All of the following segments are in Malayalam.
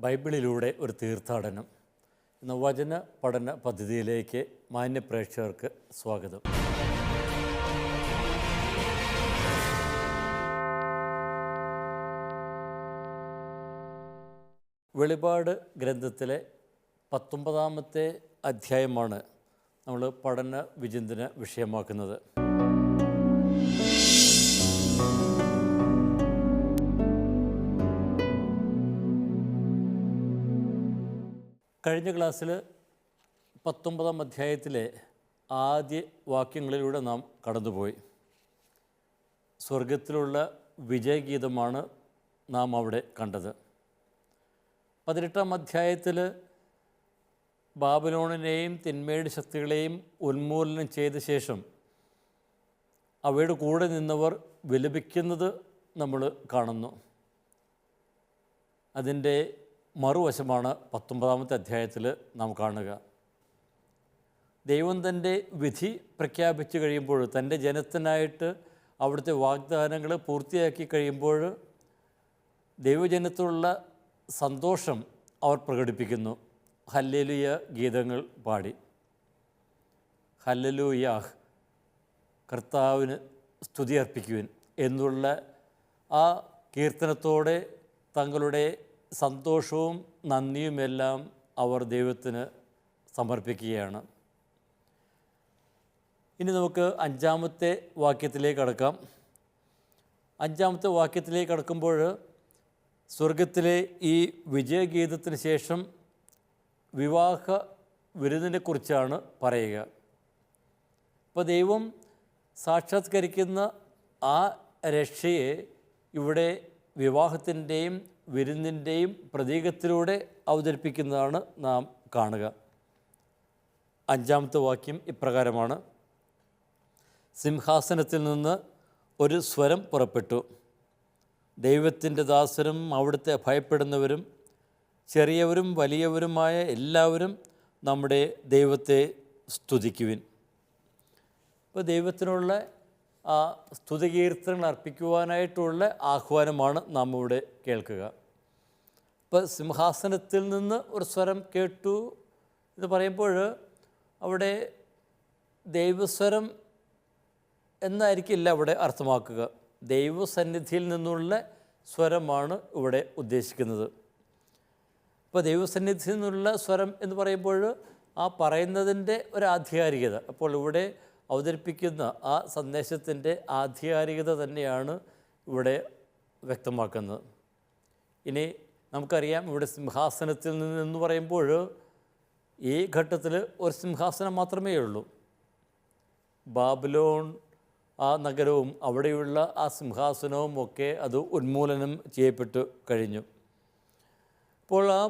ബൈബിളിലൂടെ ഒരു തീർത്ഥാടനം എന്ന വചന പഠന പദ്ധതിയിലേക്ക് മാന്യ പ്രേക്ഷകർക്ക് സ്വാഗതം. വെളിപാട് ഗ്രന്ഥത്തിലെ 19-ാമത്തെ അധ്യായമാണ് നമ്മൾ പഠന വിചിന്തന വിഷയമാക്കുന്നത്. കഴിഞ്ഞ ക്ലാസ്സിൽ 19-ാം അധ്യായത്തിലെ ആദ്യ വാക്യങ്ങളിലൂടെ നാം കടന്നുപോയി. സ്വർഗത്തിലുള്ള വിജയഗീതമാണ് നാം അവിടെ കണ്ടത്. 18-ാം അധ്യായത്തിൽ ബാബിലോണിനെയും തിന്മയുടെ ശക്തികളെയും ഉന്മൂലനം ചെയ്ത ശേഷം അവയുടെ കൂടെ നിന്നവർ വിലപിക്കുന്നത് നമ്മൾ കാണുന്നു. അതിൻ്റെ മറുവശമാണ് 19-ാമത്തെ അധ്യായത്തിൽ നാം കാണുക. ദൈവം തൻ്റെ വിധി പ്രഖ്യാപിച്ചു കഴിയുമ്പോൾ, തൻ്റെ ജനത്തിനായിട്ട് അവിടുത്തെ വാഗ്ദാനങ്ങൾ പൂർത്തിയാക്കി കഴിയുമ്പോൾ ദൈവജനത്തിലുള്ള സന്തോഷം അവർ പ്രകടിപ്പിക്കുന്നു. ഹല്ലേലൂയ ഗീതങ്ങൾ പാടി, ഹല്ലേലൂയാഹ്, കർത്താവിന് സ്തുതി അർപ്പിക്കുവിൻ എന്നുള്ള ആ കീർത്തനത്തോടെ തങ്ങളുടെ സന്തോഷവും നന്ദിയുമെല്ലാം അവർ ദൈവത്തിന് സമർപ്പിക്കുകയാണ്. ഇനി നമുക്ക് 5-ാമത്തെ വാക്യത്തിലേക്ക് കടക്കാം. 5-ാമത്തെ വാക്യത്തിലേക്ക് കടക്കുമ്പോൾ സ്വർഗത്തിലെ ഈ വിജയഗീതത്തിന് ശേഷം വിവാഹ വിരുന്നിനെക്കുറിച്ചാണ് പറയുക. അപ്പോൾ ദൈവം സാക്ഷാത്കരിക്കുന്ന ആ രക്ഷയെ ഇവിടെ വിവാഹത്തിൻ്റെയും വിരുന്നിൻ്റെയും പ്രതീകത്തിലൂടെ അവതരിപ്പിക്കുന്നതാണ് നാം കാണുക. 5-ാമത്തെ വാക്യം ഇപ്രകാരമാണ്: സിംഹാസനത്തിൽ നിന്ന് ഒരു സ്വരം പുറപ്പെട്ടു. ദൈവത്തിൻ്റെ ദാസരും അവിടുത്തെ ഭയപ്പെടുന്നവരും ചെറിയവരും വലിയവരുമായ എല്ലാവരും നമ്മുടെ ദൈവത്തെ സ്തുതിക്കുവിൻ. ഇപ്പോൾ ദൈവത്തിനുള്ള ആ സ്തുതികീർത്തനങ്ങൾ അർപ്പിക്കുവാനായിട്ടുള്ള ആഹ്വാനമാണ് നാം ഇവിടെ കേൾക്കുക. ഇപ്പോൾ സിംഹാസനത്തിൽ നിന്ന് ഒരു സ്വരം കേട്ടു എന്ന് പറയുമ്പോൾ അവിടെ ദൈവസ്വരം എന്നായിരിക്കില്ല അവിടെ അർത്ഥമാക്കുക. ദൈവസന്നിധിയിൽ നിന്നുള്ള സ്വരമാണ് ഇവിടെ ഉദ്ദേശിക്കുന്നത്. ഇപ്പോൾ ദൈവസന്നിധിയിൽ നിന്നുള്ള സ്വരം എന്ന് പറയുമ്പോൾ ആ പറയുന്നതിൻ്റെ ഒരു ആധികാരികത, അപ്പോൾ ഇവിടെ അവതരിപ്പിക്കുന്ന ആ സന്ദേശത്തിൻ്റെ ആധികാരികത തന്നെയാണ് ഇവിടെ വ്യക്തമാക്കുന്നത്. ഇനി നമുക്കറിയാം, ഇവിടെ സിംഹാസനത്തിൽ നിന്ന് പറയുമ്പോൾ ഈ ഘട്ടത്തിൽ ഒരു സിംഹാസനം മാത്രമേ ഉള്ളൂ. ബാബിലോൺ ആ നഗരവും അവിടെയുള്ള ആ സിംഹാസനവും ഒക്കെ അത് ഉന്മൂലനം ചെയ്യപ്പെട്ടു കഴിഞ്ഞു. അപ്പോൾ ആ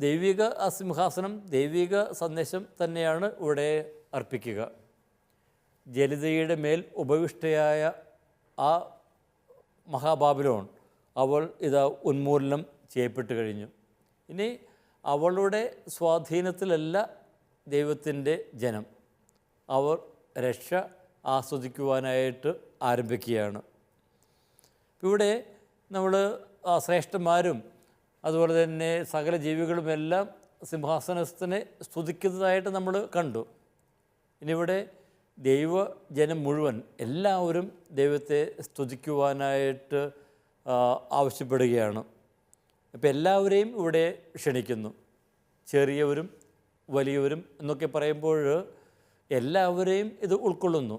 ദൈവിക ആ സിംഹാസനം ദൈവിക സന്ദേശം തന്നെയാണ് ഇവിടെ അർപ്പിക്കുക. ജലിതയുടെ മേൽ ഉപവിഷ്ടയായ ആ മഹാബാബിലോൺ, അവൾ ഇതാ ഉന്മൂലനം ചെയ്യപ്പെട്ടു കഴിഞ്ഞു. ഇനി അവളുടെ സ്വാധീനത്തിലല്ല ദൈവത്തിൻ്റെ ജനം. അവർ രക്ഷ ആസ്വദിക്കുവാനായിട്ട് ആരംഭിക്കുകയാണ്. ഇവിടെ നമ്മൾ ശ്രേഷ്ഠന്മാരും അതുപോലെ തന്നെ സകല ജീവികളുമെല്ലാം സിംഹാസനത്തിനെ സ്തുതിക്കുന്നതായിട്ട് നമ്മൾ കണ്ടു. ഇനിയിവിടെ ദൈവജനം മുഴുവൻ എല്ലാവരും ദൈവത്തെ സ്തുതിക്കുവാനായിട്ട് ആവശ്യപ്പെടുകയാണ്. അപ്പോൾ എല്ലാവരെയും ഇവിടെ ക്ഷണിക്കുന്നു. ചെറിയവരും വലിയവരും എന്നൊക്കെ പറയുമ്പോൾ എല്ലാവരെയും ഇത് ഉൾക്കൊള്ളുന്നു.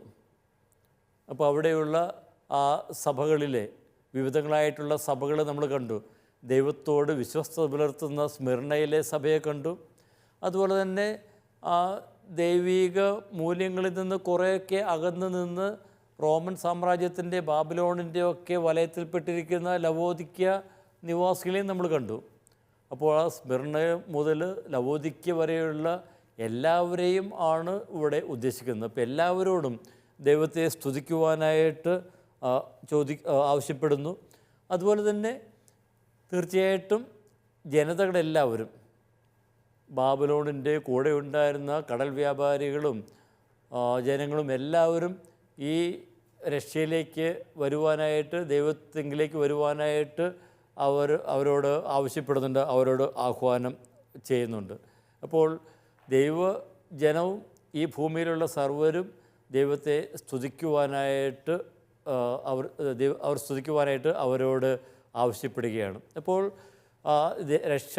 അപ്പോൾ അവിടെയുള്ള ആ സഭകളിലെ വിവിധങ്ങളായിട്ടുള്ള സഭകൾ നമ്മൾ കണ്ടു. ദൈവത്തോട് വിശ്വസ്തത പുലർത്തുന്ന സ്മിർണയിലെ സഭയെ കണ്ടു. അതുപോലെ തന്നെ ആ ദൈവിക മൂല്യങ്ങളിൽ നിന്ന് കുറേയൊക്കെ അകന്നു നിന്ന് റോമൻ സാമ്രാജ്യത്തിൻ്റെ ബാബിലോണിൻ്റെ ഒക്കെ വലയത്തിൽപ്പെട്ടിരിക്കുന്ന ലവോദിക്യ നിവാസികളെയും നമ്മൾ കണ്ടു. അപ്പോൾ ആ സ്മിർണ മുതൽ ലവോദിക്യ വരെയുള്ള എല്ലാവരെയും ആണ് ഇവിടെ ഉദ്ദേശിക്കുന്നത്. അപ്പോൾ എല്ലാവരോടും ദൈവത്തെ സ്തുതിക്കുവാനായിട്ട് ആവശ്യപ്പെടുന്നു. അതുപോലെ തന്നെ തീർച്ചയായിട്ടും ജനതകളെല്ലാവരും, ബാബിലോണിൻ്റെ കൂടെ ഉണ്ടായിരുന്ന കടൽ വ്യാപാരികളും ജനങ്ങളും എല്ലാവരും ഈ രക്ഷയിലേക്ക് വരുവാനായിട്ട്, ദൈവത്തിങ്കിലേക്ക് വരുവാനായിട്ട് അവരോട് ആവശ്യപ്പെടുന്നുണ്ട്, അവരോട് ആഹ്വാനം ചെയ്യുന്നുണ്ട്. അപ്പോൾ ദൈവജനവും ഈ ഭൂമിയിലുള്ള സർവ്വരും ദൈവത്തെ സ്തുതിക്കുവാനായിട്ട് അവർ സ്തുതിക്കുവാനായിട്ട് അവരോട് ആവശ്യപ്പെടുകയാണ്. അപ്പോൾ രക്ഷ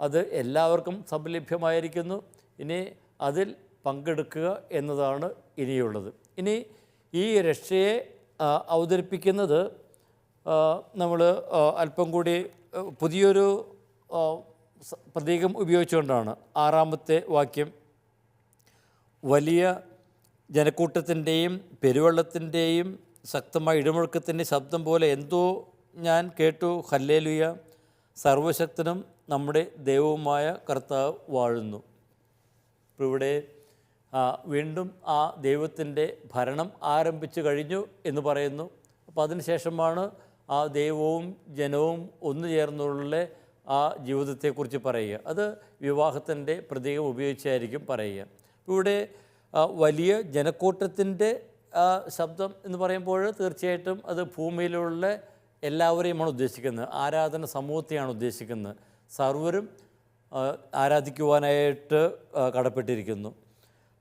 അത് എല്ലാവർക്കും സംലഭ്യമായിരിക്കുന്നു. ഇനി അതിൽ പങ്കെടുക്കുക എന്നതാണ് ഇനിയുള്ളത്. ഇനി ഈ രക്ഷയെ അവതരിപ്പിക്കുന്നത് നമ്മൾ അല്പം കൂടി പുതിയൊരു പ്രതീകം ഉപയോഗിച്ചുകൊണ്ടാണ്. 6-ാമത്തെ വാക്യം, വലിയ ജനക്കൂട്ടത്തിൻ്റെയും പെരുവെള്ളത്തിൻ്റെയും ശക്തമായ ഇടിമുഴക്കത്തിൻ്റെ ശബ്ദം പോലെ എന്തോ ഞാൻ കേട്ടു, ഹല്ലേലൂയ, സർവശക്തനും നമ്മുടെ ദൈവവുമായ കർത്താവ് വാഴുന്നു. ഇപ്പോൾ ഇവിടെ വീണ്ടും ആ ദൈവത്തിൻ്റെ ഭരണം ആരംഭിച്ചു കഴിഞ്ഞു എന്ന് പറയുന്നു. അപ്പോൾ അതിനുശേഷമാണ് ആ ദൈവവും ജനവും ഒന്നു ചേർന്നുള്ള ആ ജീവിതത്തെക്കുറിച്ച് പറയുക. അത് വിവാഹത്തിൻ്റെ പ്രതീകം ഉപയോഗിച്ചായിരിക്കും പറയുക. ഇവിടെ വലിയ ജനക്കൂട്ടത്തിൻ്റെ ശബ്ദം എന്ന് പറയുമ്പോൾ തീർച്ചയായിട്ടും അത് ഭൂമിയിലുള്ള എല്ലാവരെയുമാണ് ഉദ്ദേശിക്കുന്നത്, ആരാധന സമൂഹത്തെയാണ് ഉദ്ദേശിക്കുന്നത്. സർവരും ആരാധിക്കുവാനായിട്ട് കടപ്പെട്ടിരിക്കുന്നു.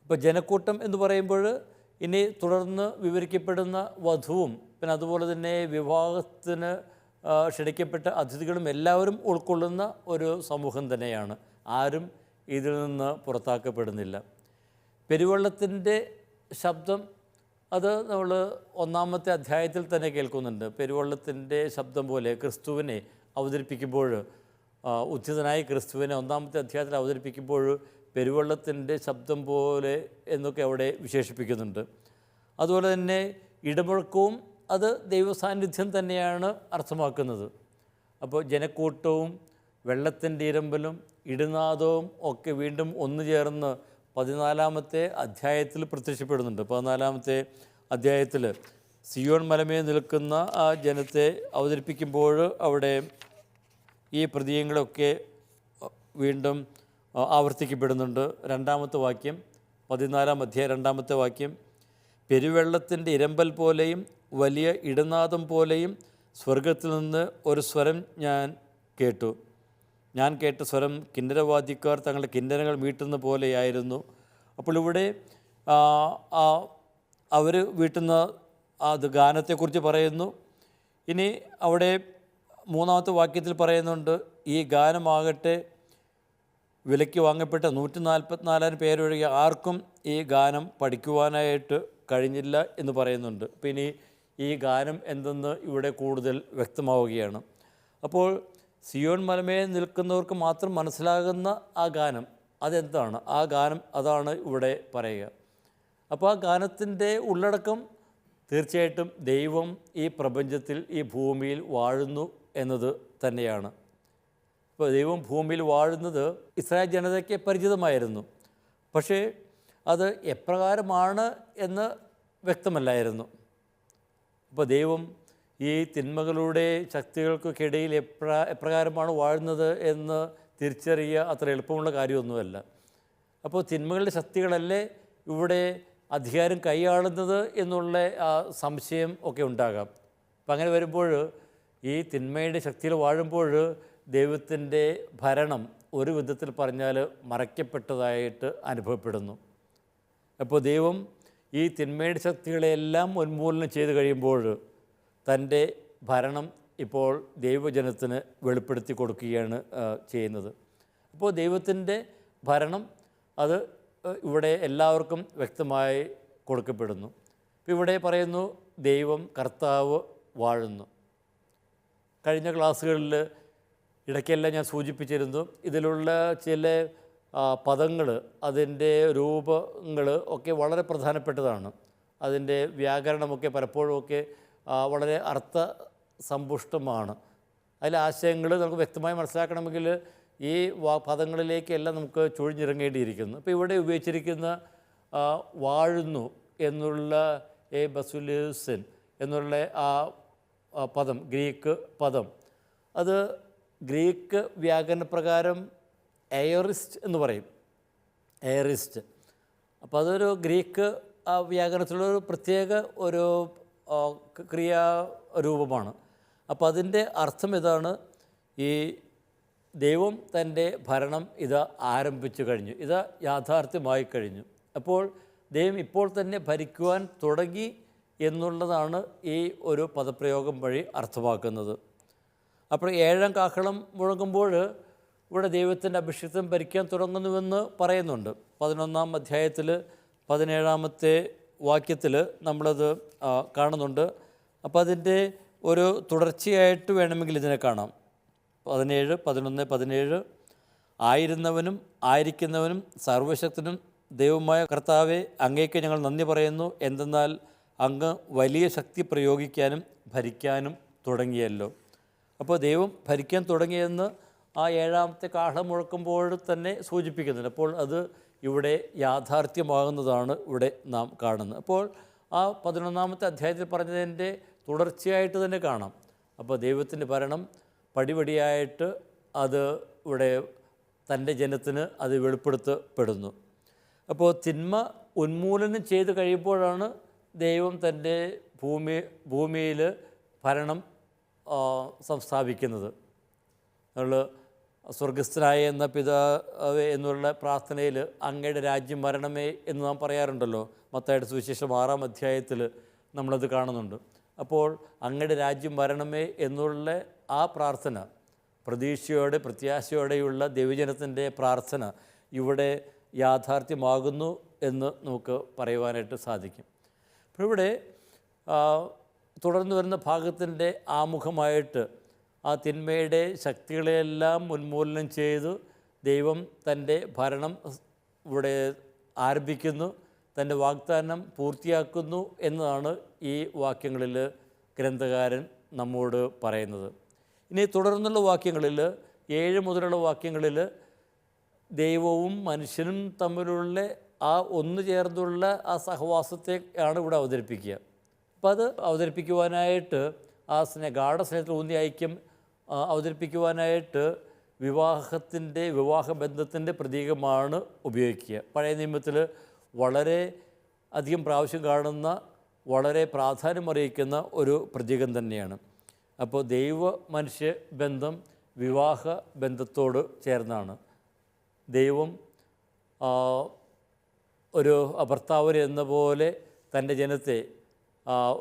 ഇപ്പോൾ ജനക്കൂട്ടം എന്ന് പറയുമ്പോൾ ഇനി തുടർന്ന് വിവരിക്കപ്പെടുന്ന വധുവും പിന്നെ അതുപോലെ തന്നെ വിവാഹത്തിന് ക്ഷണിക്കപ്പെട്ട അതിഥികളും എല്ലാവരും ഉൾക്കൊള്ളുന്ന ഒരു സമൂഹം തന്നെയാണ്. ആരും ഇതിൽ നിന്ന് പുറത്താക്കപ്പെടുന്നില്ല. പെരുവെള്ളത്തിൻ്റെ ശബ്ദം അത് നമ്മൾ 1-ാമത്തെ അധ്യായത്തിൽ തന്നെ കേൾക്കുന്നുണ്ട്. പെരുവെള്ളത്തിൻ്റെ ശബ്ദം പോലെ ക്രിസ്തുവിനെ അവതരിപ്പിക്കുമ്പോൾ, ഉചിതനായ ക്രിസ്തുവിനെ 1-ാമത്തെ അധ്യായത്തിൽ അവതരിപ്പിക്കുമ്പോൾ പെരുവെള്ളത്തിൻ്റെ ശബ്ദം പോലെ എന്നൊക്കെ അവിടെ വിശേഷിപ്പിക്കുന്നുണ്ട്. അതുപോലെ തന്നെ ഇടിമുഴക്കവും അത് ദൈവസാന്നിധ്യം തന്നെയാണ് അർത്ഥമാക്കുന്നത്. അപ്പോൾ ജനക്കൂട്ടവും വെള്ളത്തിൻ്റെ ഇരമ്പലും ഇടിനാദവും ഒക്കെ വീണ്ടും ഒന്നു ചേർന്ന് 14-ാമത്തെ അധ്യായത്തിൽ പ്രത്യക്ഷപ്പെടുന്നുണ്ട്. 14-ാമത്തെ അധ്യായത്തിൽ സിയോൺ മലമേൽ നിൽക്കുന്ന ആ ജനത്തെ അവതരിപ്പിക്കുമ്പോൾ അവിടെ ഈ പ്രതീകങ്ങളൊക്കെ വീണ്ടും ആവർത്തിക്കപ്പെടുന്നുണ്ട്. 2-ാമത്തെ വാക്യം, 14-ാം അധ്യായം 2-ാമത്തെ വാക്യം, പെരുവെള്ളത്തിൻ്റെ ഇരമ്പൽ പോലെയും വലിയ ഇടനാദം പോലെയും സ്വർഗത്തിൽ നിന്ന് ഒരു സ്വരം ഞാൻ കേട്ടു. ഞാൻ കേട്ട സ്വരം കിന്നരവാദ്യക്കാർ തങ്ങളുടെ കിന്നരങ്ങൾ മീട്ടുന്ന പോലെയായിരുന്നു. അപ്പോൾ ഇവിടെ അവർ വീട്ടുന്ന അത് ഗാനത്തെക്കുറിച്ച് പറയുന്നു. ഇനി അവിടെ 3-ാമത്തെ വാക്യത്തിൽ പറയുന്നുണ്ട്, ഈ ഗാനമാകട്ടെ വിലയ്ക്ക് വാങ്ങപ്പെട്ട 144,000 പേരൊഴികെ ആർക്കും ഈ ഗാനം പഠിക്കുവാനായിട്ട് കഴിഞ്ഞില്ല എന്ന് പറയുന്നുണ്ട്. അപ്പോൾ ഇനി ഈ ഗാനം എന്തെന്ന് ഇവിടെ കൂടുതൽ വ്യക്തമാവുകയാണ്. അപ്പോൾ സിയോൺ മലമേൽ നിൽക്കുന്നവർക്ക് മാത്രം മനസ്സിലാകുന്ന ആ ഗാനം അതെന്താണ്? ആ ഗാനം അതാണ് ഇവിടെ പറയുക. അപ്പോൾ ആ ഗാനത്തിൻ്റെ ഉള്ളടക്കം തീർച്ചയായിട്ടും ദൈവം ഈ പ്രപഞ്ചത്തിൽ ഈ ഭൂമിയിൽ വാഴുന്നു എന്നത് തന്നെയാണ്. ഇപ്പോൾ ദൈവം ഭൂമിയിൽ വാഴുന്നത് ഇസ്രായേൽ ജനതയ്ക്ക് പരിചിതമായിരുന്നു. പക്ഷേ അത് എപ്രകാരമാണ് എന്ന് വ്യക്തമല്ലായിരുന്നു. അപ്പോൾ ദൈവം ഈ തിന്മകളുടെ ശക്തികൾക്കൊക്കെയിടയിൽ എപ്രകാരമാണ് വാഴുന്നത് എന്ന് തിരിച്ചറിയുക അത്ര എളുപ്പമുള്ള കാര്യമൊന്നുമല്ല. അപ്പോൾ തിന്മകളുടെ ശക്തികളല്ലേ ഇവിടെ അധികാരം കൈയാളുന്നത് എന്നുള്ള സംശയം ഒക്കെ ഉണ്ടാകാം. അപ്പം അങ്ങനെ വരുമ്പോൾ ഈ തിന്മയുടെ ശക്തിയിൽ വാഴുമ്പോൾ ദൈവത്തിൻ്റെ ഭരണം ഒരു വിധത്തിൽ പറഞ്ഞാൽ മറയ്ക്കപ്പെട്ടതായിട്ട് അനുഭവപ്പെടുന്നു. അപ്പോൾ ദൈവം ഈ തിന്മയുടെ ശക്തികളെല്ലാം ഉന്മൂലനം ചെയ്ത് കഴിയുമ്പോൾ തൻ്റെ ഭരണം ഇപ്പോൾ ദൈവജനത്തിന് വെളിപ്പെടുത്തി കൊടുക്കുകയാണ് ചെയ്യുന്നത്. അപ്പോൾ ദൈവത്തിൻ്റെ ഭരണം അത് ഇവിടെ എല്ലാവർക്കും വ്യക്തമായി കൊടുക്കപ്പെടുന്നു. ഇവിടെ പറയുന്നു ദൈവം കർത്താവ് വാഴുന്നു. കഴിഞ്ഞ ക്ലാസ്സുകളിൽ ഇടയ്ക്കെല്ലാം ഞാൻ സൂചിപ്പിച്ചിരുന്നു, ഇതിലുള്ള ചില പദങ്ങൾ അതിൻ്റെ രൂപങ്ങൾ ഒക്കെ വളരെ പ്രധാനപ്പെട്ടതാണ്. അതിൻ്റെ വ്യാകരണമൊക്കെ പലപ്പോഴുമൊക്കെ വളരെ അർത്ഥസമ്പുഷ്ടമാണ്. അതിലെ ആശയങ്ങൾ നമുക്ക് വ്യക്തമായി മനസ്സിലാക്കണമെങ്കിൽ ഈ പദങ്ങളിലേക്കെല്ലാം നമുക്ക് ചുഴിഞ്ഞിറങ്ങേണ്ടിയിരിക്കുന്നു. ഇപ്പോൾ ഇവിടെ ഉപയോഗിച്ചിരിക്കുന്ന വാഴുന്നു എന്നുള്ള ബസുലിസൻ എന്നുള്ള ആ പദം, ഗ്രീക്ക് പദം, അത് ഗ്രീക്ക് വ്യാകരണപ്രകാരം എയറിസ്റ്റ് എന്ന് പറയും. എയറിസ്റ്റ്. അപ്പോൾ അതൊരു ഗ്രീക്ക് വ്യാകരണത്തിലുള്ള ഒരു പ്രത്യേക ഒരു ക്രിയാരൂപമാണ്. അപ്പോൾ അതിൻ്റെ അർത്ഥം ഇതാണ്, ഈ ദൈവം തൻ്റെ ഭരണം ഇത് ആരംഭിച്ചു കഴിഞ്ഞു, ഇത് യാഥാർത്ഥ്യമായി കഴിഞ്ഞു. അപ്പോൾ ദൈവം ഇപ്പോൾ തന്നെ ഭരിക്കുവാൻ തുടങ്ങി എന്നുള്ളതാണ് ഈ ഒരു പദപ്രയോഗം വഴി അർത്ഥമാക്കുന്നത്. അപ്പോൾ 7-ാം കാഹളം മുഴങ്ങുമ്പോൾ ഇവിടെ ദൈവത്തിൻ്റെ അഭിഷിക്തം ഭരിക്കാൻ തുടങ്ങുന്നുവെന്ന് പറയുന്നുണ്ട്. 11-ാം അധ്യായത്തിൽ 17-ാമത്തെ വാക്യത്തിൽ നമ്മളത് കാണുന്നുണ്ട്. അപ്പോൾ അതിൻ്റെ ഒരു തുടർച്ചയായിട്ട് വേണമെങ്കിൽ ഇതിനെ കാണാം. 17, 11, 17 ആയിരുന്നവനും ആയിരിക്കുന്നവനും സർവശക്തനും ദൈവമായ കർത്താവെ, അങ്ങേക്ക് ഞങ്ങൾ നന്ദി പറയുന്നു. എന്തെന്നാൽ അങ്ങ് വലിയ ശക്തി പ്രയോഗിക്കാനും ഭരിക്കാനും തുടങ്ങിയല്ലോ. അപ്പോൾ ദൈവം ഭരിക്കാൻ തുടങ്ങിയെന്ന് ആ 7-ാമത്തെ കാഹളം മുഴക്കുമ്പോൾ തന്നെ സൂചിപ്പിക്കുന്നുണ്ട്. അപ്പോൾ അത് ഇവിടെ യാഥാർത്ഥ്യമാകുന്നതാണ് ഇവിടെ നാം കാണുന്നത്. അപ്പോൾ ആ 11-ാമത്തെ അധ്യായത്തിൽ പറഞ്ഞതിൻ്റെ തുടർച്ചയായിട്ട് തന്നെ കാണാം. അപ്പോൾ ദൈവത്തിൻ്റെ ഭരണം പടിപടിയായിട്ട് അത് ഇവിടെ തൻ്റെ ജനത്തിന് അത് വെളിപ്പെടുത്തപ്പെടുന്നു. അപ്പോൾ തിന്മ ഉന്മൂലനം ചെയ്ത് കഴിയുമ്പോഴാണ് ദൈവം തൻ്റെ ഭൂമിയിൽ ഭരണം സംസ്ഥാപിക്കുന്നത്. നമ്മൾ സ്വർഗസ്ഥനായ എന്ന പിതാവേ എന്നുള്ള പ്രാർത്ഥനയിൽ അങ്ങയുടെ രാജ്യം വരണമേ എന്ന് നാം പറയാറുണ്ടല്ലോ. മത്തായിയുടെ സുവിശേഷം 6-ാം അധ്യായത്തിൽ നമ്മളത് കാണുന്നുണ്ട്. അപ്പോൾ അങ്ങയുടെ രാജ്യം വരണമേ എന്നുള്ള ആ പ്രാർത്ഥന, പ്രതീക്ഷയോടെ പ്രത്യാശയോടെയുള്ള ദൈവജനത്തിൻ്റെ പ്രാർത്ഥന ഇവിടെ യാഥാർത്ഥ്യമാകുന്നു എന്ന് നമുക്ക് പറയുവാനായിട്ട് സാധിക്കും. അപ്പോൾ ഇവിടെ തുടർന്ന് വരുന്ന ഭാഗത്തിൻ്റെ ആമുഖമായിട്ട് ആ തിന്മയുടെ ശക്തികളെല്ലാം ഉന്മൂലനം ചെയ്തു ദൈവം തൻ്റെ ഭരണം ഇവിടെ ആരംഭിക്കുന്നു, തൻ്റെ വാഗ്ദാനം പൂർത്തിയാക്കുന്നു എന്നതാണ് ഈ വാക്യങ്ങളിൽ ഗ്രന്ഥകാരൻ നമ്മോട് പറയുന്നത്. ഇനി തുടർന്നുള്ള വാക്യങ്ങളിൽ 7 മുതലുള്ള വാക്യങ്ങളിൽ ദൈവവും മനുഷ്യനും തമ്മിലുള്ള ആ ഒന്നു ചേർന്നുള്ള ആ സഹവാസത്തെ ആണ് ഇവിടെ അവതരിപ്പിക്കുക. അപ്പോൾ അത് അവതരിപ്പിക്കുവാനായിട്ട് ആ ഗാഢസ്നേഹത്തിൽ ഊന്നിയ ഐക്യം അവതരിപ്പിക്കുവാനായിട്ട് വിവാഹബന്ധത്തിൻ്റെ പ്രതീകമാണ് ഉപയോഗിക്കുക. പഴയ നിയമത്തിൽ വളരെ അധികം പ്രാവശ്യം കാണുന്ന, വളരെ പ്രാധാന്യമറിയിക്കുന്ന ഒരു പ്രതീകം തന്നെയാണ്. അപ്പോൾ ദൈവ മനുഷ്യ ബന്ധം വിവാഹ ബന്ധത്തോട് ചേർന്നാണ്. ദൈവം ഒരു ഭർത്താവ് എന്ന പോലെ തൻ്റെ ജനത്തെ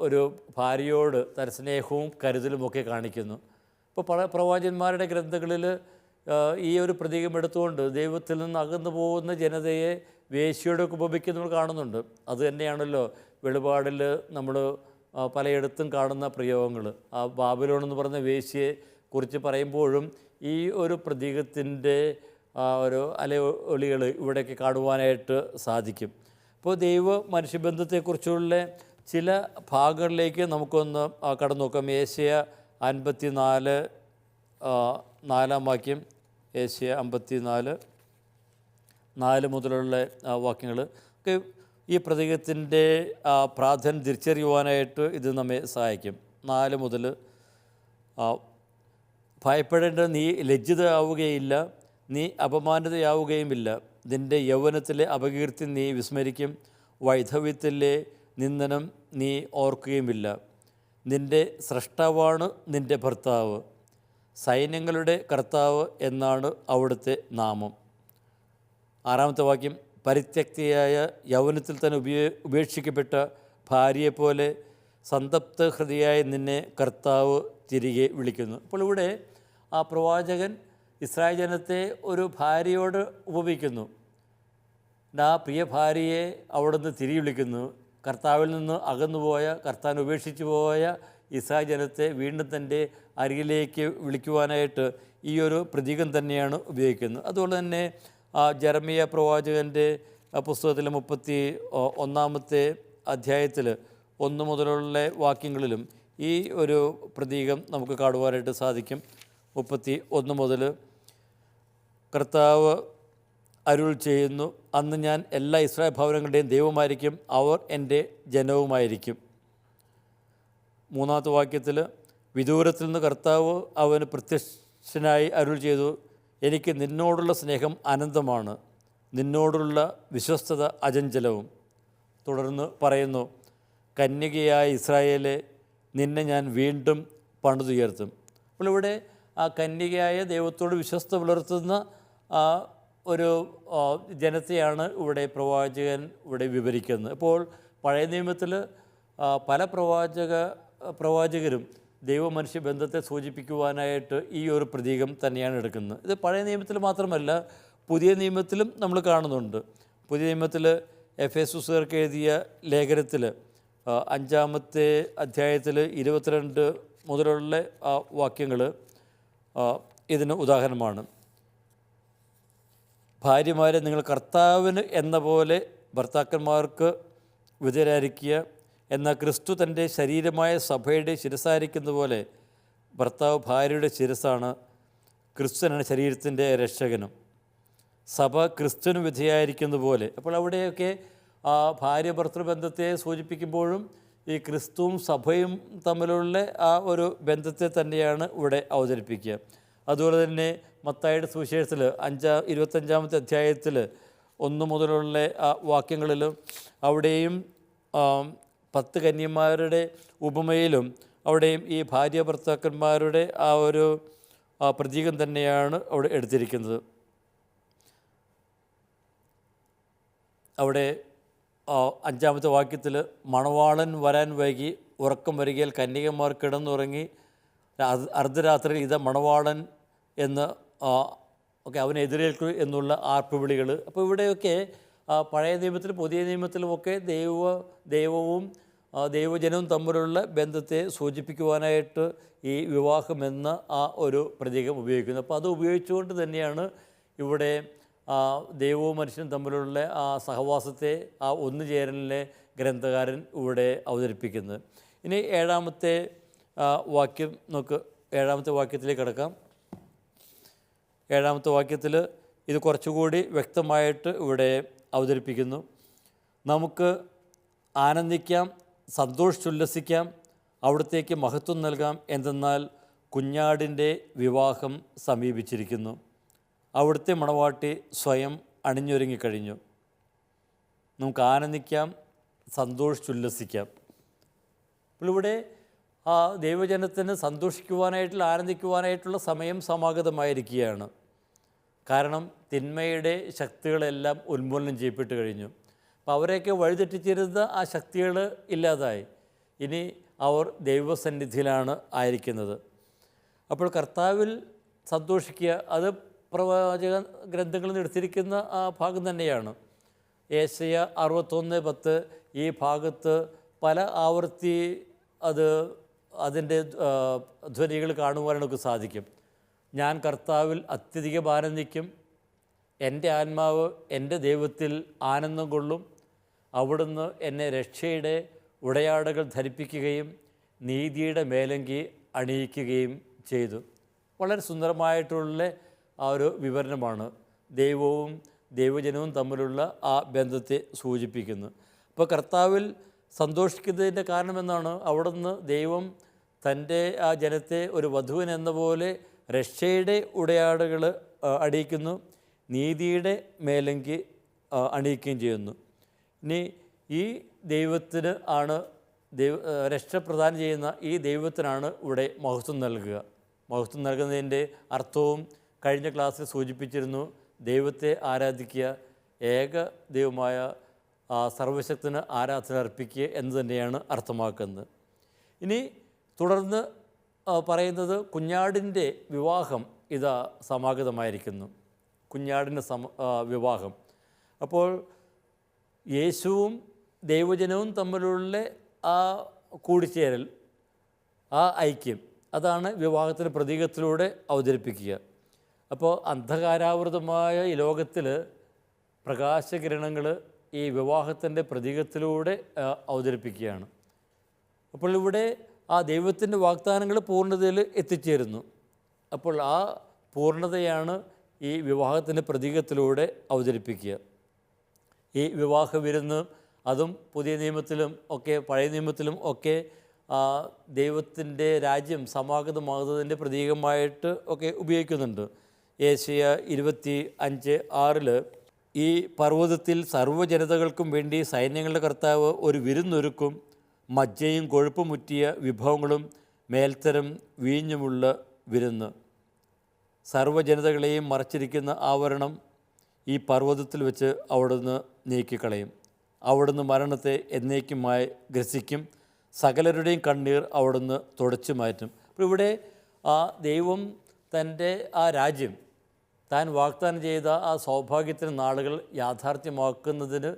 ഒരു ഭാര്യയോട് തൻ്റെ സ്നേഹവും കരുതലുമൊക്കെ കാണിക്കുന്നു. ഇപ്പോൾ പല പ്രവാചകന്മാരുടെ ഗ്രന്ഥങ്ങളിൽ ഈ ഒരു പ്രതീകം എടുത്തുകൊണ്ട് ദൈവത്തിൽ നിന്ന് അകന്നു പോകുന്ന ജനതയെ വേശ്യയോടൊക്കെ ഉപമിക്കുന്നത് നമ്മൾ കാണുന്നുണ്ട്. അതുതന്നെയാണല്ലോ വെളിപാടിൽ നമ്മൾ പലയിടത്തും കാണുന്ന പ്രയോഗങ്ങൾ. ആ ബാബിലോൺ എന്ന് പറഞ്ഞ വേശ്യയെ കുറിച്ച് പറയുമ്പോഴും ഈ ഒരു പ്രതീകത്തിൻ്റെ ഒരു അലയൊളികൾ ഇവിടെയൊക്കെ കാണുവാനായിട്ട് സാധിക്കും. ഇപ്പോൾ ദൈവ മനുഷ്യബന്ധത്തെക്കുറിച്ചുള്ള ചില ഭാഗങ്ങളിലേക്ക് നമുക്കൊന്ന് കടന്നു നോക്കാം. ഏശയ്യ 54 4-ാം വാക്യം, ഏശയ്യ 54 4 മുതലുള്ള വാക്യങ്ങൾ ഒക്കെ ഈ പ്രതീകത്തിൻ്റെ പ്രാധാന്യം തിരിച്ചറിയുവാനായിട്ട് ഇത് നമ്മെ സഹായിക്കും. 4 മുതൽ ഭയപ്പെടേണ്ട, നീ ലജ്ജിതയാവുകയില്ല, നീ അപമാനിതയാവുകയുമില്ല. നിൻ്റെ യൗവനത്തിലെ അപകീർത്തി നീ വിസ്മരിക്കും, വൈധവ്യത്തിലെ നിന്ദനം നീ ഓർക്കുകയുമില്ല. നിൻ്റെ സ്രഷ്ടാവാണ് നിൻ്റെ ഭർത്താവ്, സൈന്യങ്ങളുടെ കർത്താവ് എന്നാണ് അവിടുത്തെ നാമം. 6-ാമത്തെ വാക്യം, പരിത്യക്തിയായ യൗവനത്തിൽ തന്നെ ഉപേക്ഷിക്കപ്പെട്ട ഭാര്യയെപ്പോലെ സന്തപ്ത ഹൃദയായ നിന്നെ കർത്താവ് തിരികെ വിളിക്കുന്നു. അപ്പോൾ ഇവിടെ ആ പ്രവാചകൻ ഇസ്രായേൽ ജനത്തെ ഒരു ഭാര്യയോട് ഉപമിക്കുന്നു. ആ പ്രിയ ഭാര്യയെ അവിടുന്ന് തിരികെ വിളിക്കുന്നു. കർത്താവിൽ നിന്ന് അകന്നുപോയ, കർത്താവിനെ ഉപേക്ഷിച്ചു പോയ ഇസ്രായേൽ ജനത്തെ വീണ്ടും തൻ്റെ അരികിലേക്ക് വിളിക്കുവാനായിട്ട് ഈ ഒരു പ്രതീകം തന്നെയാണ് ഉപയോഗിക്കുന്നത്. അതുപോലെ തന്നെ ജെറമിയ പ്രവാചകൻ്റെ പുസ്തകത്തിലെ 31-ാമത്തെ അധ്യായത്തിൽ 1 മുതലുള്ള വാക്യങ്ങളിലും ഈ ഒരു പ്രതീകം നമുക്ക് കാണുവാനായിട്ട് സാധിക്കും. 31 മുതൽ കർത്താവ് അരുൾ ചെയ്യുന്നു, അന്ന് ഞാൻ എല്ലാ ഇസ്രായേൽ ഭവനങ്ങളുടെയും ദൈവമായിരിക്കും, അവർ എൻ്റെ ജനവുമായിരിക്കും. 3-ാമത്തെ വാക്യത്തിൽ, വിദൂരത്തിൽ നിന്ന് കർത്താവ് അവന് പ്രത്യക്ഷനായി അരുൾ ചെയ്തു, എനിക്ക് നിന്നോടുള്ള സ്നേഹം അനന്തമാണ്, നിന്നോടുള്ള വിശ്വസ്തത അചഞ്ചലവും. തുടർന്ന് പറയുന്നു, കന്യകയായ ഇസ്രായേലെ, നിന്നെ ഞാൻ വീണ്ടും പണിതുയർത്തും. അപ്പോൾ ഇവിടെ ആ കന്യകയായ ദൈവത്തോട് വിശ്വസ്ത പുലർത്തുന്ന ഒരു ജനത്തെയാണ് ഇവിടെ പ്രവാചകൻ ഇവിടെ വിവരിക്കുന്നത്. അപ്പോൾ പഴയ നിയമത്തിൽ പല പ്രവാചകരും ദൈവ-മനുഷ്യ ബന്ധത്തെ സൂചിപ്പിക്കുവാനായിട്ട് ഈ ഒരു പ്രതീകം തന്നെയാണ് എടുക്കുന്നത്. ഇത് പഴയ നിയമത്തിൽ മാത്രമല്ല, പുതിയ നിയമത്തിലും നമ്മൾ കാണുന്നുണ്ട്. പുതിയ നിയമത്തിൽ എഫേസുസുകാർക്ക് എഴുതിയ ലേഖനത്തിൽ 5-ാമത്തെ അധ്യായത്തിൽ 22 മുതലുള്ള വാക്യങ്ങൾ ഇതിന് ഉദാഹരണമാണ്. ഭാര്യമാരെ നിങ്ങൾ കർത്താവിന് എന്ന പോലെ ഭർത്താക്കന്മാർക്ക് വിധേയരായിരിക്കുക, എന്നാൽ ക്രിസ്തു തൻ്റെ ശരീരമായ സഭയുടെ ശിരസായിരിക്കുന്ന പോലെ ഭർത്താവ് ഭാര്യയുടെ ശിരസാണ്. ക്രിസ്തുവിനാണ് ശരീരത്തിൻ്റെ രക്ഷകനും. സഭ ക്രിസ്തുവിന് വിധേയായിരിക്കുന്ന പോലെ. അപ്പോൾ അവിടെയൊക്കെ ഭാര്യ ഭർത്തൃബന്ധത്തെ സൂചിപ്പിക്കുമ്പോഴും ഈ ക്രിസ്തുവും സഭയും തമ്മിലുള്ള ആ ഒരു ബന്ധത്തെ തന്നെയാണ് ഇവിടെ അവതരിപ്പിക്കുക. അതുപോലെ തന്നെ മത്തായിയുടെ സുവിശേഷത്തിൽ 25-ാമത്തെ അധ്യായത്തിൽ 1 മുതലുള്ള വാക്യങ്ങളിലും അവിടെയും 10 കന്യന്മാരുടെ ഉപമയിലും അവിടെയും ഈ ഭാര്യ ഭർത്താക്കന്മാരുടെ ആ ഒരു പ്രതീകം തന്നെയാണ് അവിടെ എടുത്തിരിക്കുന്നത്. അവിടെ 5-ാമത്തെ വാക്യത്തിൽ മണവാളൻ വരാൻ വൈകി ഉറക്കം വരികയാൽ കന്യകന്മാർ കിടന്നുറങ്ങി അർദ്ധരാത്രിയിൽ ഇതാ മണവാളൻ എന്ന് ഒക്കെ അവനെ എതിരേൽക്കൂ എന്നുള്ള ആർപ്പുവിളികൾ. അപ്പോൾ ഇവിടെയൊക്കെ പഴയ നിയമത്തിലും പുതിയ നിയമത്തിലുമൊക്കെ ദൈവവും ദൈവജനവും തമ്മിലുള്ള ബന്ധത്തെ സൂചിപ്പിക്കുവാനായിട്ട് ഈ വിവാഹമെന്ന ആ ഒരു പ്രതീകം ഉപയോഗിക്കുന്നത്. അപ്പോൾ അത് ഉപയോഗിച്ചുകൊണ്ട് തന്നെയാണ് ഇവിടെ ദൈവവും മനുഷ്യനും തമ്മിലുള്ള ആ സഹവാസത്തെ, ആ ഒന്നുചേരലിനെ ഗ്രന്ഥകാരൻ ഇവിടെ അവതരിപ്പിക്കുന്നത്. ഇനി 7-ാമത്തെ വാക്യം നമുക്ക് 7-ാമത്തെ വാക്യത്തിലേക്ക് കടക്കാം. 7-ാമത്തെ വാക്യത്തിൽ ഇത് കുറച്ചുകൂടി വ്യക്തമായിട്ട് ഇവിടെ അവതരിപ്പിക്കുന്നു. നമുക്ക് ആനന്ദിക്കാം, സന്തോഷിച്ചുല്ലസിക്കാം, അവിടത്തേക്ക് മഹത്വം നൽകാം. എന്തെന്നാൽ കുഞ്ഞാടിൻ്റെ വിവാഹം സമീപിച്ചിരിക്കുന്നു, അവിടുത്തെ മണവാട്ടി സ്വയം അണിഞ്ഞൊരുങ്ങിക്കഴിഞ്ഞു. നമുക്ക് ആനന്ദിക്കാം, സന്തോഷിച്ചുല്ലസിക്കാം. അപ്പോൾ ഇവിടെ ദൈവജനത്തിന് സന്തോഷിക്കുവാനായിട്ടുള്ള, ആനന്ദിക്കുവാനായിട്ടുള്ള സമയം സമാഗതമായിരിക്കുകയാണ്. കാരണം തിന്മയുടെ ശക്തികളെല്ലാം ഉന്മൂലനം ചെയ്യപ്പെട്ട് കഴിഞ്ഞു. അപ്പോൾ അവരെയൊക്കെ വഴിതെറ്റിച്ചിരുന്ന ആ ശക്തികൾ ഇല്ലാതായി. ഇനി അവർ ദൈവസന്നിധിയിലാണ് ആയിരിക്കുന്നത്. അപ്പോൾ കർത്താവിൽ സന്തോഷിക്കുക, അത് പ്രവാചക ഗ്രന്ഥങ്ങളിൽ നിന്ന് എടുത്തിരിക്കുന്ന ആ ഭാഗം തന്നെയാണ്. യേശയ്യ 61:10 ഈ ഭാഗത്ത് പല ആവർത്തി അതിൻ്റെ ധ്വനികൾ കാണുവാൻ നമുക്ക് സാധിക്കും. ഞാൻ കർത്താവിൽ അത്യധികം ആനന്ദിക്കും, എൻ്റെ ആത്മാവ് എൻ്റെ ദൈവത്തിൽ ആനന്ദം കൊള്ളും. അവിടുന്ന് എന്നെ രക്ഷയുടെ ഉടയാടകൾ ധരിപ്പിക്കുകയും നീതിയുടെ മേലങ്കി അണിയിക്കുകയും ചെയ്തു. വളരെ സുന്ദരമായിട്ടുള്ള ആ ഒരു വിവരണമാണ് ദൈവവും ദൈവജനവും തമ്മിലുള്ള ആ ബന്ധത്തെ സൂചിപ്പിക്കുന്നു. അപ്പോൾ കർത്താവിൽ സന്തോഷിക്കുന്നതിൻ്റെ കാരണമെന്നാണ് അവിടുന്ന് ദൈവം തൻ്റെ ആ ജനത്തെ ഒരു വധുവിനെന്ന പോലെ രക്ഷയുടെ ഉടയാടകൾ അണിയിക്കുന്നു, നീതിയുടെ മേലങ്കി അണിയിക്കുകയും ചെയ്യുന്നു. ഇനി ഈ ദൈവത്തിന് ആണ് രക്ഷ പ്രദാനം ചെയ്യുന്ന ഈ ദൈവത്തിനാണ് ഇവിടെ മഹത്വം നൽകുക. മഹത്വം നൽകുന്നതിൻ്റെ അർത്ഥവും കഴിഞ്ഞ ക്ലാസ്സിൽ സൂചിപ്പിച്ചിരുന്നു. ദൈവത്തെ ആരാധിക്കുക, ഏക ദൈവമായ സർവശക്തന് ആരാധന അർപ്പിക്കുക എന്ന് തന്നെയാണ് അർത്ഥമാക്കുന്നത്. ഇനി തുടർന്ന് പറയുന്നത് കുഞ്ഞാടിൻ്റെ വിവാഹം ഇതാ സമാഗതമായിരിക്കുന്നു. കുഞ്ഞാടിൻ്റെ വിവാഹം. അപ്പോൾ യേശുവും ദൈവജനവും തമ്മിലുള്ള ആ കൂടിച്ചേരൽ, ആ ഐക്യം, അതാണ് വിവാഹത്തിൻ്റെ പ്രതീകത്തിലൂടെ അവതരിപ്പിക്കുക. അപ്പോൾ അന്ധകാരാവൃതമായ ഈ ലോകത്തിൽ പ്രകാശകിരണങ്ങൾ ഈ വിവാഹത്തിൻ്റെ പ്രതീകത്തിലൂടെ അവതരിപ്പിക്കുകയാണ്. അപ്പോൾ ഇവിടെ ആ ദൈവത്തിൻ്റെ വാഗ്ദാനങ്ങൾ പൂർണ്ണതയിൽ എത്തിച്ചേരുന്നു. അപ്പോൾ ആ പൂർണ്ണതയാണ് ഈ വിവാഹത്തിൻ്റെ പ്രതീകത്തിലൂടെ അവതരിപ്പിക്കുക. ഈ വിവാഹ വിരുന്ന് അതും പുതിയ നിയമത്തിലും ഒക്കെ പഴയ നിയമത്തിലും ഒക്കെ ദൈവത്തിൻ്റെ രാജ്യം സമാഗതമാകുന്നതിൻ്റെ പ്രതീകമായിട്ട് ഒക്കെ ഉപയോഗിക്കുന്നുണ്ട്. യേശയ്യ 25:6 ഈ പർവ്വതത്തിൽ സർവ്വജനതകൾക്കും വേണ്ടി സൈന്യങ്ങളുടെ കർത്താവ് ഒരു വിരുന്നൊരുക്കും, മജ്ജയും കൊഴുപ്പുമുറ്റിയ വിഭവങ്ങളും മേൽത്തരം വീഞ്ഞുമുള്ള വിരുന്ന്. സർവ്വജനതകളെയും മറച്ചിരിക്കുന്ന ആവരണം ഈ പർവ്വതത്തിൽ വെച്ച് അവിടുന്ന് നീക്കിക്കളയും. അവിടുന്ന് മരണത്തെ എന്നേക്കുമായി ഗ്രസിക്കും. സകലരുടെയും കണ്ണീർ അവിടുന്ന് തുടച്ചു മാറ്റും. അപ്പോൾ ഇവിടെ ആ ദൈവം തൻ്റെ ആ രാജ്യം, താൻ വാഗ്ദാനം ചെയ്ത ആ സൗഭാഗ്യത്തിന് നാളുകൾ യാഥാർത്ഥ്യമാക്കുന്നതിന്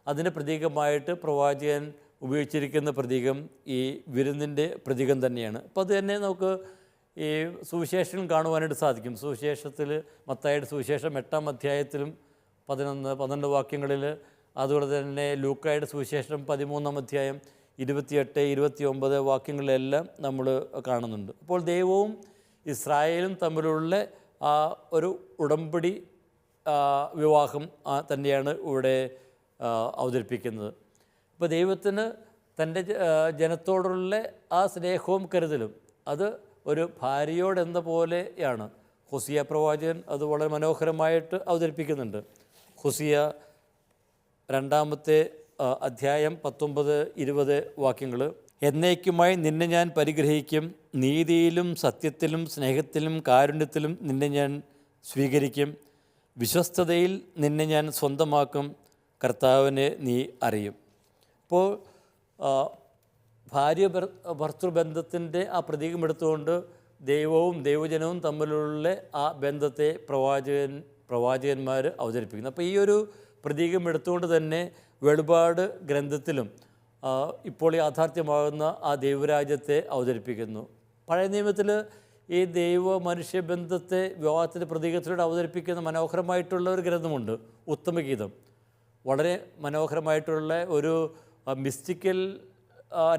അതിന് പ്രതീകമായിട്ട് പ്രവാചകൻ ഉപയോഗിച്ചിരിക്കുന്ന പ്രതീകം ഈ വിരുന്നിൻ്റെ പ്രതീകം തന്നെയാണ്. അപ്പോൾ അത് തന്നെ നമുക്ക് ഈ സുവിശേഷം കാണുവാനായിട്ട് സാധിക്കും. സുവിശേഷത്തിൽ മത്തായിയുടെ സുവിശേഷം 8-ാം അധ്യായത്തിലും 11-12 വാക്യങ്ങളിൽ, അതുപോലെ തന്നെ ലൂക്കായുടെ സുവിശേഷം 13-ാം അധ്യായം 28-29 വാക്യങ്ങളിലെല്ലാം നമ്മൾ കാണുന്നുണ്ട്. അപ്പോൾ ദൈവവും ഇസ്രായേലും തമ്മിലുള്ള ആ ഒരു ഉടമ്പടി വിവാഹം തന്നെയാണ് ഇവിടെ അവതരിപ്പിക്കുന്നത്. ഇപ്പോൾ ദൈവത്തിന് തൻ്റെ ജനത്തോടുള്ള ആ സ്നേഹവും കരുതലും അത് ഒരു ഭാര്യയോടെന്ന പോലെയാണ്. ഹോസിയ പ്രവാചകൻ അത് വളരെ മനോഹരമായിട്ട് അവതരിപ്പിക്കുന്നുണ്ട്. ഹോസിയ 2-ാമത്തെ അധ്യായം 19-20 വാക്യങ്ങൾ. എന്നേക്കുമായി നിന്നെ ഞാൻ പരിഗ്രഹിക്കും, നീതിയിലും സത്യത്തിലും സ്നേഹത്തിലും കാരുണ്യത്തിലും നിന്നെ ഞാൻ സ്വീകരിക്കും, വിശ്വസ്തതയിൽ നിന്നെ ഞാൻ സ്വന്തമാക്കും, കർത്താവിനെ നീ അറിയും. ഇപ്പോൾ ഭാര്യ ഭർത്തൃബന്ധത്തിൻ്റെ ആ പ്രതീകം എടുത്തുകൊണ്ട് ദൈവവും ദൈവജനവും തമ്മിലുള്ള ആ ബന്ധത്തെ പ്രവാചകന്മാർ അവതരിപ്പിക്കുന്നു. അപ്പോൾ ഈ ഒരു പ്രതീകം എടുത്തുകൊണ്ട് തന്നെ വെളിപാട് ഗ്രന്ഥത്തിലും ഇപ്പോൾ യാഥാർത്ഥ്യമാകുന്ന ആ ദൈവരാജ്യത്തെ അവതരിപ്പിക്കുന്നു. പഴയ നിയമത്തിൽ ഈ ദൈവ മനുഷ്യബന്ധത്തെ വിവാഹത്തിൻ്റെ പ്രതീകത്തിലൂടെ അവതരിപ്പിക്കുന്ന മനോഹരമായിട്ടുള്ള ഒരു ഗ്രന്ഥമുണ്ട്, ഉത്തമഗീതം. വളരെ മനോഹരമായിട്ടുള്ള ഒരു മിസ്റ്റിക്കൽ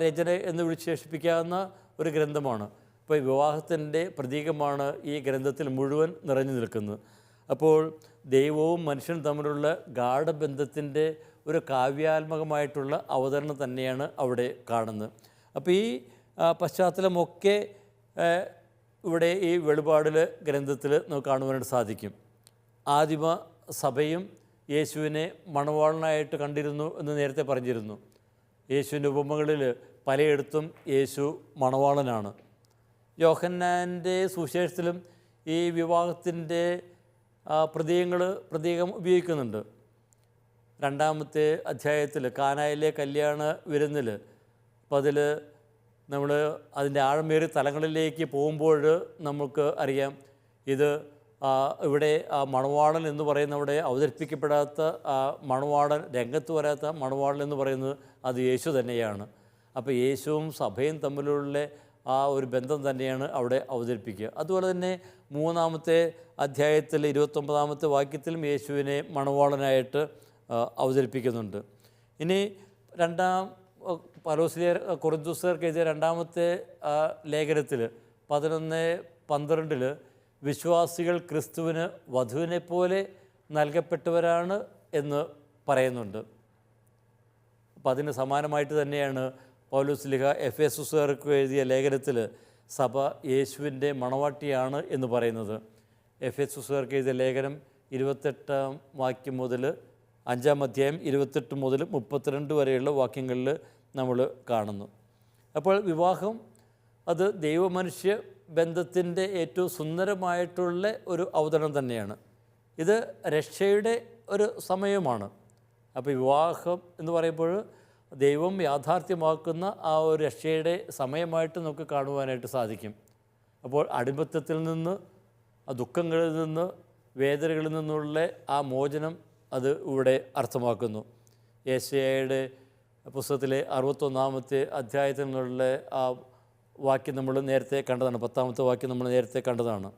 രചന എന്ന് വിശേഷിപ്പിക്കാവുന്ന ഒരു ഗ്രന്ഥമാണ്. ഇപ്പോൾ വിവാഹത്തിൻ്റെ പ്രതീകമാണ് ഈ ഗ്രന്ഥത്തിൽ മുഴുവൻ നിറഞ്ഞു നിൽക്കുന്നത്. അപ്പോൾ ദൈവവും മനുഷ്യനും തമ്മിലുള്ള ഗാഢബന്ധത്തിൻ്റെ ഒരു കാവ്യാത്മകമായിട്ടുള്ള അവതരണം തന്നെയാണ് അവിടെ കാണുന്നത്. അപ്പോൾ ഈ പശ്ചാത്തലമൊക്കെ ഇവിടെ ഈ വെളിപാടിൽ ഗ്രന്ഥത്തിൽ നമുക്ക് കാണുവാനായിട്ട് സാധിക്കും. ആദിമ സഭയും യേശുവിനെ മണവാളനായിട്ട് കണ്ടിരുന്നു എന്ന് നേരത്തെ പറഞ്ഞിരുന്നു. യേശുവിൻ്റെ ഉപമകളിൽ പലയിടത്തും യേശു മണവാളനാണ്. യോഹന്നാൻ്റെ സുവിശേഷത്തിലും ഈ വിവാഹത്തിൻ്റെ പ്രതീകം ഉപയോഗിക്കുന്നുണ്ട്. 2-ാമത്തെ അധ്യായത്തിൽ കാനായിലെ കല്യാണ വിരുന്നിൽ, അപ്പോൾ അതിൽ നമ്മൾ അതിൻ്റെ ആഴമേറിയ തലങ്ങളിലേക്ക് പോകുമ്പോൾ നമുക്ക് അറിയാം ഇത് ഇവിടെ ആ മണവാളൻ എന്ന് പറയുന്ന അവിടെ അവതരിപ്പിക്കപ്പെടാത്ത ആ മണവാളൻ, രംഗത്ത് വരാത്ത മണവാളൻ എന്ന് പറയുന്നത് അത് യേശു തന്നെയാണ്. അപ്പോൾ യേശുവും സഭയും തമ്മിലുള്ള ആ ഒരു ബന്ധം തന്നെയാണ് അവിടെ അവതരിപ്പിക്കുക. അതുപോലെ തന്നെ 3-ാമത്തെ അധ്യായത്തിൽ 29-ാമത്തെ വാക്യത്തിലും യേശുവിനെ മണവാളനായിട്ട് അവതരിപ്പിക്കുന്നുണ്ട്. ഇനി കൊറിന്തോസ്യർക്ക് എഴുതിയ 2-ാമത്തെ ലേഖനത്തിൽ 11:12 വിശ്വാസികൾ ക്രിസ്തുവിന് വധുവിനെ പോലെ നൽകപ്പെട്ടവരാണ് എന്ന് പറയുന്നുണ്ട്. അപ്പോൾ അതിന് സമാനമായിട്ട് തന്നെയാണ് പൗലോസ് എഫെസോസുകാർക്ക് എഴുതിയ ലേഖനത്തിൽ സഭ യേശുവിൻ്റെ മണവാട്ടിയാണ് എന്ന് പറയുന്നത്. എഫെസോസുകാർക്ക് എഴുതിയ ലേഖനം 28-ാം വാക്യം മുതൽ 5-ാം അധ്യായം 28 മുതൽ 32 വരെയുള്ള വാക്യങ്ങളിൽ നമ്മൾ കാണുന്നു. അപ്പോൾ വിവാഹം അത് ദൈവമനുഷ്യ ബന്ധത്തിൻ്റെ ഏറ്റവും സുന്ദരമായിട്ടുള്ള ഒരു അവതരണം തന്നെയാണ്. ഇത് രക്ഷയുടെ ഒരു സമയമാണ്. അപ്പോൾ വിവാഹം എന്ന് പറയുമ്പോൾ ദൈവം യാഥാർത്ഥ്യമാക്കുന്ന ആ ഒരു രക്ഷയുടെ സമയമായിട്ട് നമുക്ക് കാണുവാനായിട്ട് സാധിക്കും. അപ്പോൾ അടിമത്തത്തിൽ നിന്ന്, ആ ദുഃഖങ്ങളിൽ നിന്ന്, വേദനകളിൽ നിന്നുള്ള ആ മോചനം അത് ഇവിടെ അർത്ഥമാക്കുന്നു. യെശയ്യായുടെ പുസ്തകത്തിലെ 61-ാമത്തെ അധ്യായത്തിൽ നിന്നുള്ള ആ വാക്യം നമ്മൾ നേരത്തെ കണ്ടതാണ്. 10-ാമത്തെ വാക്യം നമ്മൾ നേരത്തെ കണ്ടതാണ്.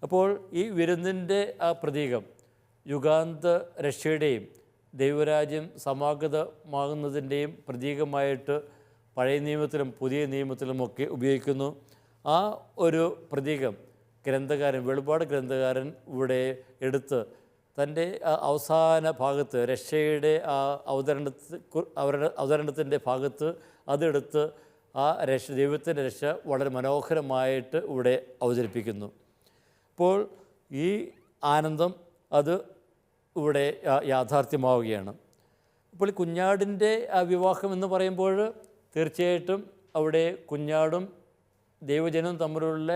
അപ്പോൾ ഈ വിരുന്നിൻ്റെ ആ പ്രതീകം യുഗാന്ത രക്ഷയുടെയും ദൈവരാജ്യം സമാഗതമാകുന്നതിൻ്റെയും പ്രതീകമായിട്ട് പഴയ നിയമത്തിലും പുതിയ നിയമത്തിലുമൊക്കെ ഉപയോഗിക്കുന്നു. ആ ഒരു പ്രതീകം വെളിപാട് ഗ്രന്ഥകാരൻ ഇവിടെ എടുത്ത് തൻ്റെ അവസാന ഭാഗത്ത് രക്ഷയുടെ ആ അവതരണത്തിൻ്റെ ഭാഗത്ത് അതെടുത്ത് ആ ദൈവത്തിൻ്റെ രക്ഷ വളരെ മനോഹരമായിട്ട് ഇവിടെ അവതരിപ്പിക്കുന്നു. അപ്പോൾ ഈ ആനന്ദം അത് ഇവിടെ യാഥാർത്ഥ്യമാവുകയാണ്. അപ്പോൾ കുഞ്ഞാടിൻ്റെ വിവാഹം എന്ന് പറയുമ്പോൾ തീർച്ചയായിട്ടും അവിടെ കുഞ്ഞാടും ദൈവജനവും തമ്മിലുള്ള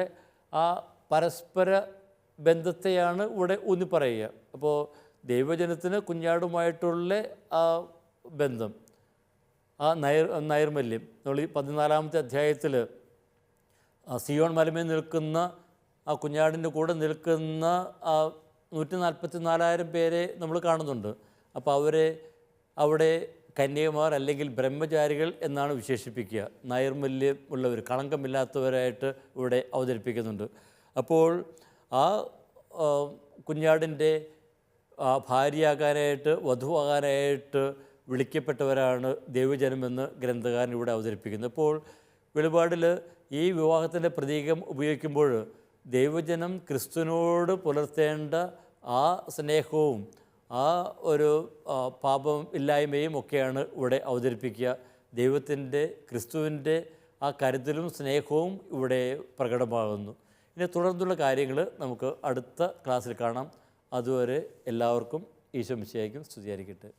ആ പരസ്പര ബന്ധത്തെയാണ് ഇവിടെ ഊന്നി പറയുക. അപ്പോൾ ദൈവജനത്തിന് കുഞ്ഞാടുമായിട്ടുള്ള ആ ബന്ധം, ആ നൈർമല്യം, നമ്മൾ ഈ 14-ാമത്തെ അധ്യായത്തിൽ സിയോൺ മലമേൽ നിൽക്കുന്ന ആ കുഞ്ഞാടിൻ്റെ കൂടെ നിൽക്കുന്ന ആ 144,000 പേരെ നമ്മൾ കാണുന്നുണ്ട്. അപ്പോൾ അവരെ അവിടെ കന്യകമാർ അല്ലെങ്കിൽ ബ്രഹ്മചാരികൾ എന്നാണ് വിശേഷിപ്പിക്കുക. നൈർമല്യം ഉള്ളവർ, കളങ്കമില്ലാത്തവരായിട്ട് ഇവിടെ അവതരിപ്പിക്കുന്നുണ്ട്. അപ്പോൾ ആ കുഞ്ഞാടിൻ്റെ ഭാര്യയാകാനായിട്ട്, വധുവാകാനായിട്ട് വിളിക്കപ്പെട്ടവരാണ് ദൈവജനമെന്ന് ഗ്രന്ഥകാരൻ ഇവിടെ അവതരിപ്പിക്കുന്നത്. അപ്പോൾ വെളിപാടിൽ ഈ വിവാഹത്തിൻ്റെ പ്രതീകം ഉപയോഗിക്കുമ്പോൾ ദൈവജനം ക്രിസ്തുവിനോട് പുലർത്തേണ്ട ആ സ്നേഹവും ആ ഒരു പാപം ഇല്ലായ്മയും ഒക്കെയാണ് ഇവിടെ അവതരിപ്പിക്കുക. ദൈവത്തിൻ്റെ, ക്രിസ്തുവിൻ്റെ ആ കരുതലും സ്നേഹവും ഇവിടെ പ്രകടമാകുന്നു. ഇനി തുടർന്നുള്ള കാര്യങ്ങൾ നമുക്ക് അടുത്ത ക്ലാസ്സിൽ കാണാം. അതുവരെ എല്ലാവർക്കും ഈശോ മിശിഹായ്ക്കും സ്തുതിയായിരിക്കട്ടെ.